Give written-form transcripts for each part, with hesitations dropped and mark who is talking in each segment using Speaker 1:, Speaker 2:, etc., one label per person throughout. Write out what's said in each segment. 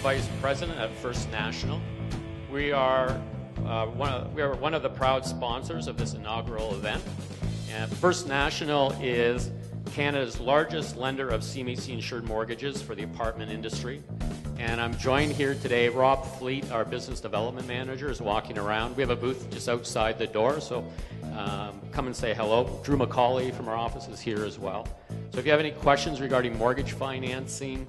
Speaker 1: Vice President at First National. We are one of the proud sponsors of this inaugural event. And First National is Canada's largest lender of CMHC insured mortgages for the apartment industry. And I'm joined here today, Rob Fleet, our business development manager, is walking around. We have a booth just outside the door, so come and say hello. Drew McCauley from our office is here as well. So if you have any questions regarding mortgage financing,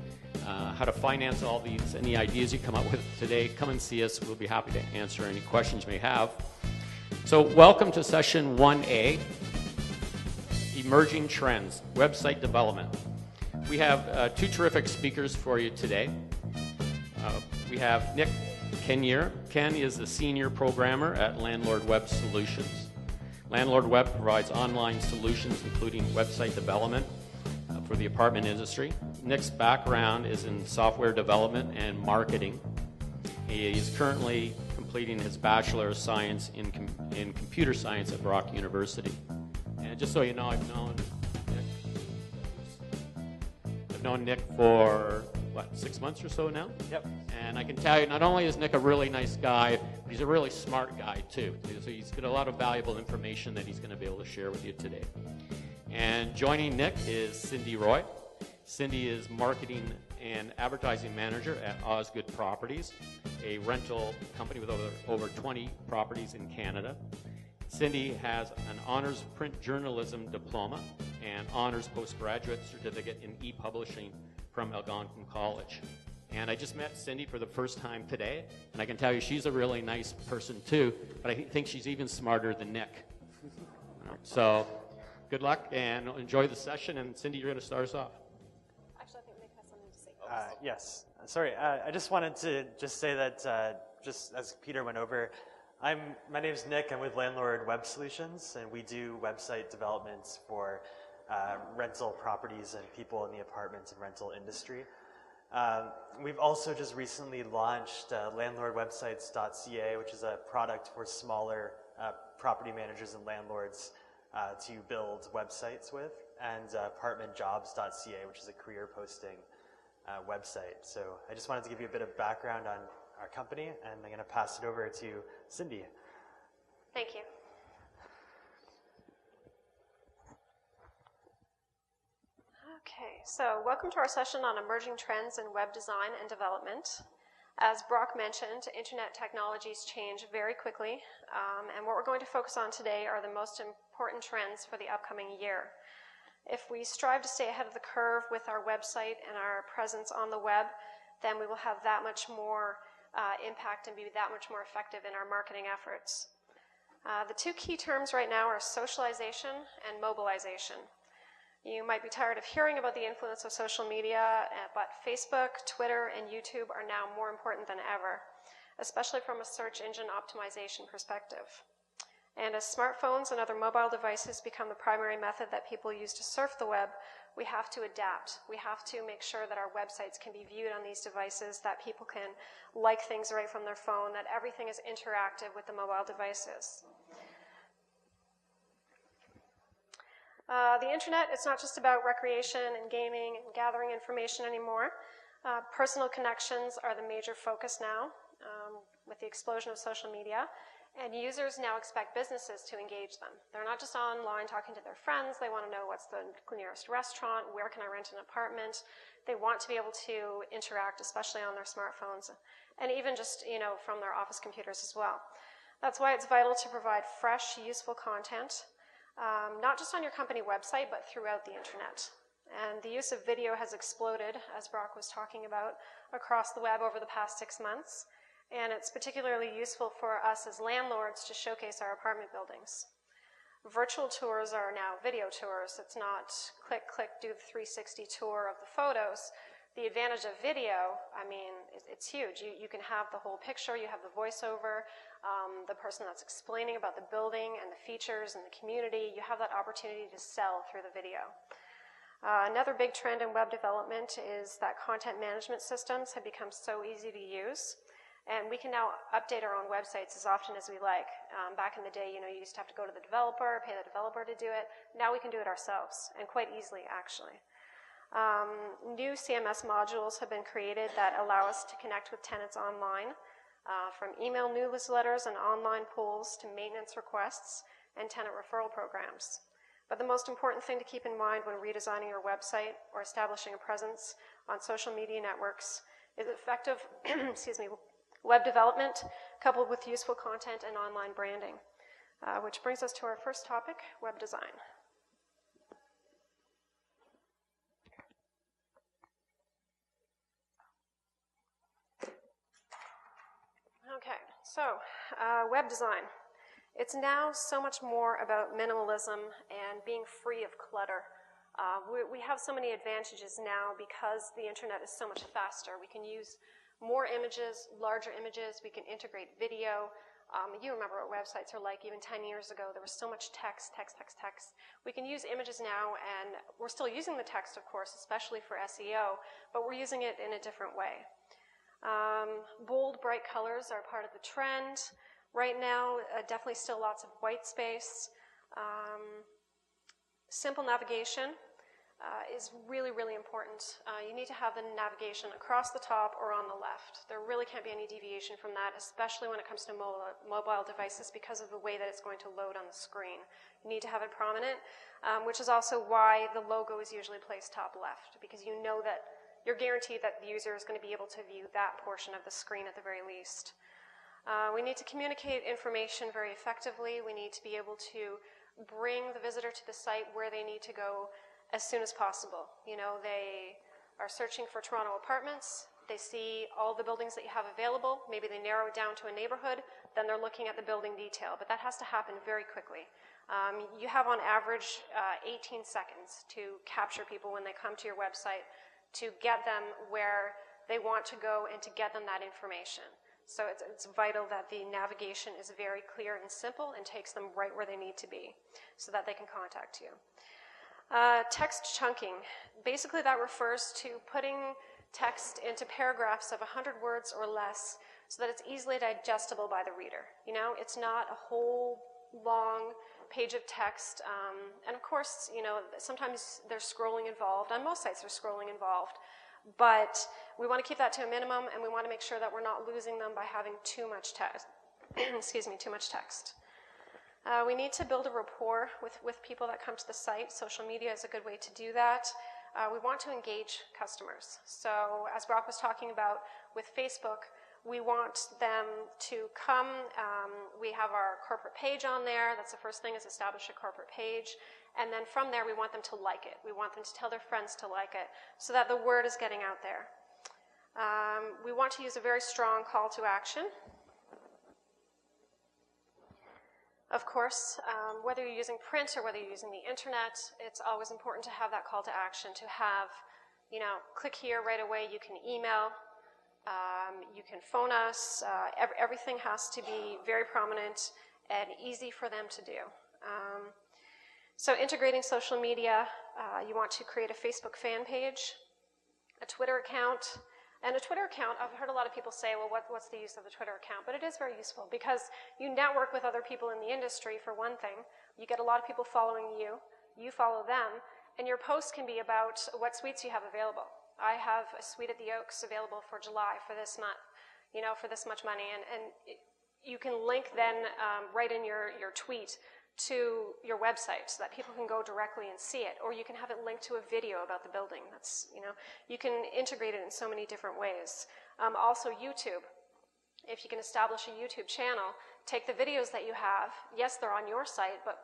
Speaker 1: how to finance all these, any ideas you come up with today, come and see us. We'll be happy to answer any questions you may have. So welcome to session 1A, Emerging Trends, Website Development. We have two terrific speakers for you today. We have Nick Kenyer. Ken is the senior programmer at Landlord Web Solutions. Landlord Web provides online solutions, including website development for the apartment industry. Nick's background is in software development and marketing. He is currently completing his Bachelor of Science in Computer Science at Brock University. And just so you know, I've known Nick for, 6 months or so now?
Speaker 2: Yep.
Speaker 1: And I can tell you, not only is Nick a really nice guy, but he's a really smart guy too. So he's got a lot of valuable information that he's going to be able to share with you today. And joining Nick is Cindy Roy. Cindy is Marketing and Advertising Manager at Osgood Properties, a rental company with over 20 properties in Canada. Cindy has an honors print journalism diploma and honors postgraduate certificate in e-publishing from Algonquin College. And I just met Cindy for the first time today, and I can tell you she's a really nice person too, but I think she's even smarter than Nick. So good luck and enjoy the session, and Cindy, you're going to start us off.
Speaker 3: Actually, I think Nick has something to say.
Speaker 2: Yes. Sorry, I just wanted to say that just as Peter went over, my name is Nick. I'm with Landlord Web Solutions, and we do website developments for rental properties and people in the apartments and rental industry. We've also just recently launched landlordwebsites.ca, which is a product for smaller property managers and landlords to build websites with, and apartmentjobs.ca, which is a career posting website. So I just wanted to give you a bit of background on our company, and I'm going to pass it over to Cindy.
Speaker 3: Thank you. Okay, so welcome to our session on emerging trends in web design and development. As Brock mentioned, internet technologies change very quickly, and what we're going to focus on today are the most important trends for the upcoming year. If we strive to stay ahead of the curve with our website and our presence on the web, then we will have that much more impact and be that much more effective in our marketing efforts. The two key terms right now are socialization and mobilization. You might be tired of hearing about the influence of social media, but Facebook, Twitter, and YouTube are now more important than ever, especially from a search engine optimization perspective. And as smartphones and other mobile devices become the primary method that people use to surf the web, we have to adapt. We have to make sure that our websites can be viewed on these devices, that people can like things right from their phone, that everything is interactive with the mobile devices. The internet, it's not just about recreation and gaming and gathering information anymore. Personal connections are the major focus now with the explosion of social media. And users now expect businesses to engage them. They're not just online talking to their friends. They want to know what's the nearest restaurant, where can I rent an apartment. They want to be able to interact, especially on their smartphones, and even just, from their office computers as well. That's why it's vital to provide fresh, useful content, not just on your company website, but throughout the internet. And the use of video has exploded, as Brock was talking about, across the web over the past 6 months. And it's particularly useful for us as landlords to showcase our apartment buildings. Virtual tours are now video tours. It's not click, click, do the 360 tour of the photos. The advantage of video, it's huge. You can have the whole picture, you have the voiceover, the person that's explaining about the building and the features and the community. You have that opportunity to sell through the video. Another big trend in web development is that content management systems have become so easy to use. And we can now update our own websites as often as we like. Back in the day, you used to have to go to the developer, pay the developer to do it. Now we can do it ourselves, and quite easily, actually. New CMS modules have been created that allow us to connect with tenants online, from email newsletters and online polls to maintenance requests and tenant referral programs. But the most important thing to keep in mind when redesigning your website or establishing a presence on social media networks is effective web development coupled with useful content and online branding, which brings us to our first topic, web design. Okay, so web design. It's now so much more about minimalism and being free of clutter. We have so many advantages now because the internet is so much faster. We can use more images, larger images. We can integrate video. You remember what websites are like even 10 years ago. There was so much text. We can use images now, and we're still using the text, of course, especially for SEO, but we're using it in a different way. Bold, bright colors are part of the trend. Right now, definitely still lots of white space. Simple navigation is really, really important. You need to have the navigation across the top or on the left. There really can't be any deviation from that, especially when it comes to mobile devices because of the way that it's going to load on the screen. You need to have it prominent, which is also why the logo is usually placed top left, because you know that you're guaranteed that the user is going to be able to view that portion of the screen at the very least. We need to communicate information very effectively. We need to be able to bring the visitor to the site where they need to go as soon as possible. You know, they are searching for Toronto apartments. They see all the buildings that you have available. Maybe they narrow it down to a neighborhood. Then they're looking at the building detail. But that has to happen very quickly. You have on average 18 seconds to capture people when they come to your website, to get them where they want to go and to get them that information. So it's vital that the navigation is very clear and simple and takes them right where they need to be so that they can contact you. Text chunking. Basically that refers to putting text into paragraphs of 100 words or less so that it's easily digestible by the reader. You know, it's not a whole long page of text. And of course, you know, sometimes there's scrolling involved. On most sites there's scrolling involved. But we want to keep that to a minimum, and we want to make sure that we're not losing them by having too much text. Too much text. We need to build a rapport with people that come to the site. Social media is a good way to do that. We want to engage customers. So as Brock was talking about with Facebook, we want them to come. We have our corporate page on there. That's the first thing, is establish a corporate page. And then from there, we want them to like it. We want them to tell their friends to like it so that the word is getting out there. We want to use a very strong call to action. Of course, whether you're using print or whether you're using the internet, it's always important to have that call to action, to have, you know, click here right away. You can email, you can phone us. Everything has to be very prominent and easy for them to do. So integrating social media, you want to create a Facebook fan page, a Twitter account. And a Twitter account, I've heard a lot of people say, well, what's the use of the Twitter account? But it is very useful because you network with other people in the industry, for one thing. You get a lot of people following you. You follow them. And your posts can be about what suites you have available. I have a suite at the Oaks available for July for this month, you know, for this much money. And you can link then right in your tweet to your website so that people can go directly and see it, or you can have it linked to a video about the building. That's, you know, you can integrate it in so many different ways. Also YouTube. If you can establish a YouTube channel, take the videos that you have. Yes, they're on your site, but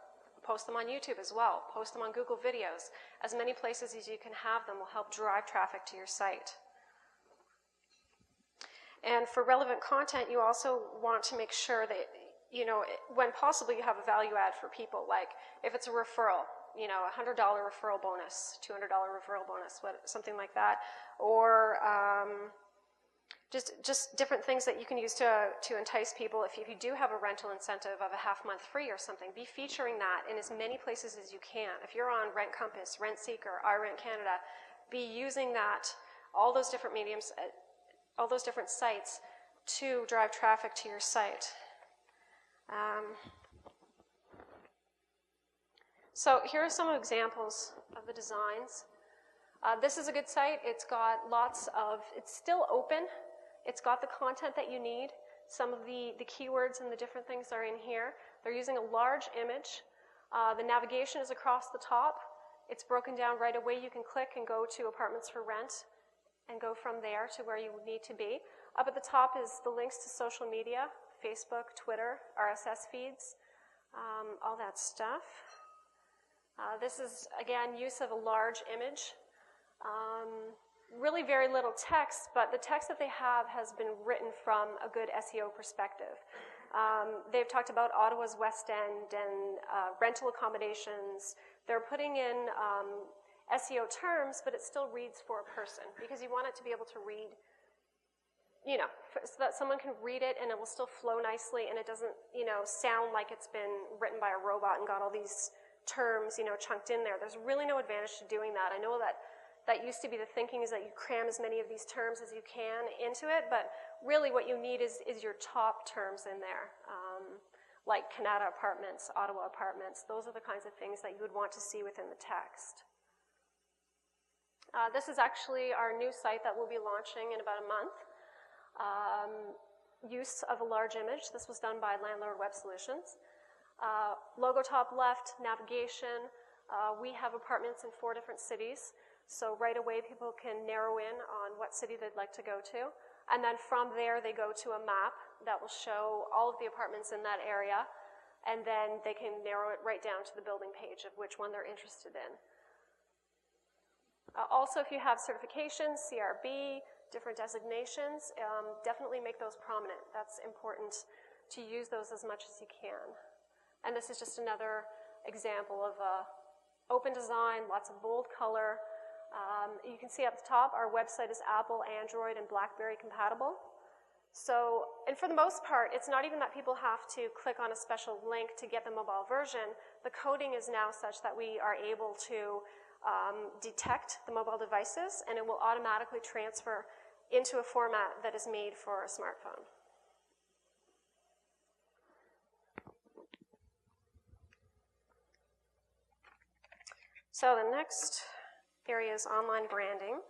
Speaker 3: post them on YouTube as well. Post them on Google Videos. As many places as you can have them will help drive traffic to your site. And for relevant content, you also want to make sure that, you know, when possible, you have a value add for people. Like if it's a referral, you know, $100 referral bonus, $200 referral bonus, something like that, or just different things that you can use to entice people. If you do have a rental incentive of a half-month free or something, be featuring that in as many places as you can. If you're on Rent Compass, Rent Seeker, iRent Canada, be using that, all those different mediums, all those different sites to drive traffic to your site. So here are some examples of the designs. This is a good site. It's got it's still open. It's got the content that you need. Some of the keywords and the different things are in here. They're using a large image. The navigation is across the top. It's broken down right away. You can click and go to apartments for rent and go from there to where you need to be. Up at the top is the links to social media, Facebook, Twitter, RSS feeds, all that stuff. This is, again, use of a large image. Really very little text, but the text that they have has been written from a good SEO perspective. They've talked about Ottawa's West End and rental accommodations. They're putting in SEO terms, but it still reads for a person because you want it to be able to read, so that someone can read it and it will still flow nicely and it doesn't, sound like it's been written by a robot and got all these terms, chunked in there. There's really no advantage to doing that. I know that used to be the thinking, is that you cram as many of these terms as you can into it, but really what you need is your top terms in there, like Canada Apartments, Ottawa Apartments. Those are the kinds of things that you would want to see within the text. This is actually our new site that we'll be launching in about a month. Use of a large image. This was done by Landlord Web Solutions. Logo top left, navigation. We have apartments in 4 different cities. So right away, people can narrow in on what city they'd like to go to. And then from there, they go to a map that will show all of the apartments in that area. And then they can narrow it right down to the building page of which one they're interested in. Also, if you have certifications, CRB, different designations, definitely make those prominent. That's important to use those as much as you can. And this is just another example of open design, lots of bold color. You can see up the top, our website is Apple, Android, and BlackBerry compatible. So, and for the most part, it's not even that people have to click on a special link to get the mobile version. The coding is now such that we are able to detect the mobile devices, and it will automatically transfer into a format that is made for a smartphone. So the next area is online branding.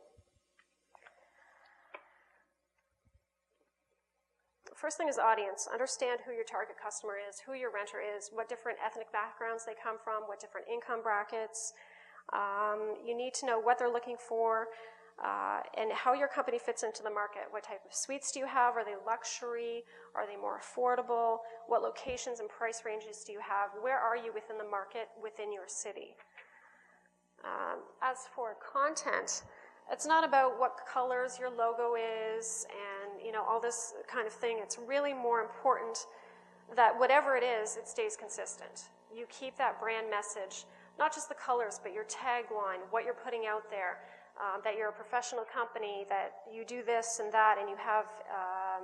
Speaker 3: First thing is audience. Understand who your target customer is, who your renter is, what different ethnic backgrounds they come from, what different income brackets. You need to know what they're looking for and how your company fits into the market. What type of suites do you have? Are they luxury? Are they more affordable? What locations and price ranges do you have? Where are you within the market within your city? As for content, it's not about what colors your logo is and all this kind of thing. It's really more important that whatever it is, it stays consistent. You keep that brand message, not just the colors, but your tagline, what you're putting out there, that you're a professional company, that you do this and that, and you have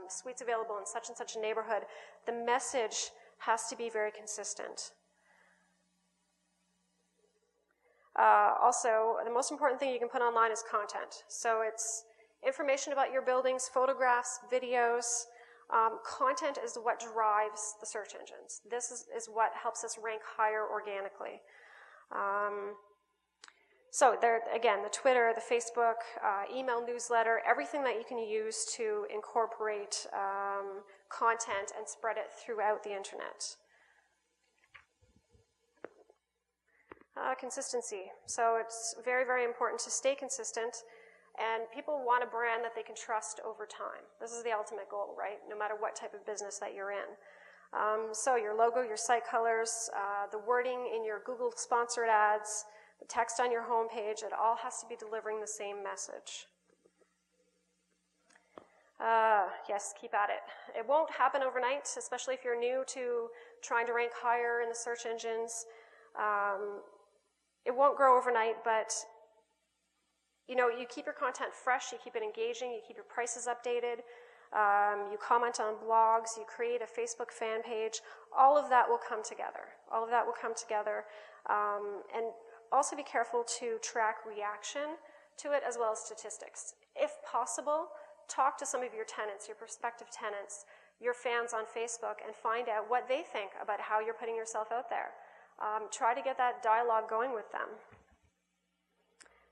Speaker 3: suites available in such and such a neighborhood. The message has to be very consistent. Also, the most important thing you can put online is content. So it's information about your buildings, photographs, videos. Content is what drives the search engines. This is what helps us rank higher organically. So there, again, the Twitter, the Facebook, email newsletter, everything that you can use to incorporate content and spread it throughout the internet. Consistency. So it's very, very important to stay consistent, and people want a brand that they can trust over time. This is the ultimate goal, right? No matter what type of business that you're in. So your logo, your site colors, the wording in your Google sponsored ads, the text on your homepage, it all has to be delivering the same message. Yes, keep at it. It won't happen overnight, especially if you're new to trying to rank higher in the search engines. It won't grow overnight, but you keep your content fresh, you keep it engaging, you keep your prices updated, you comment on blogs, you create a Facebook fan page. All of that will come together. All of that will come together. And also be careful to track reaction to it as well as statistics. If possible, talk to some of your tenants, your prospective tenants, your fans on Facebook, and find out what they think about how you're putting yourself out there. Try to get that dialogue going with them.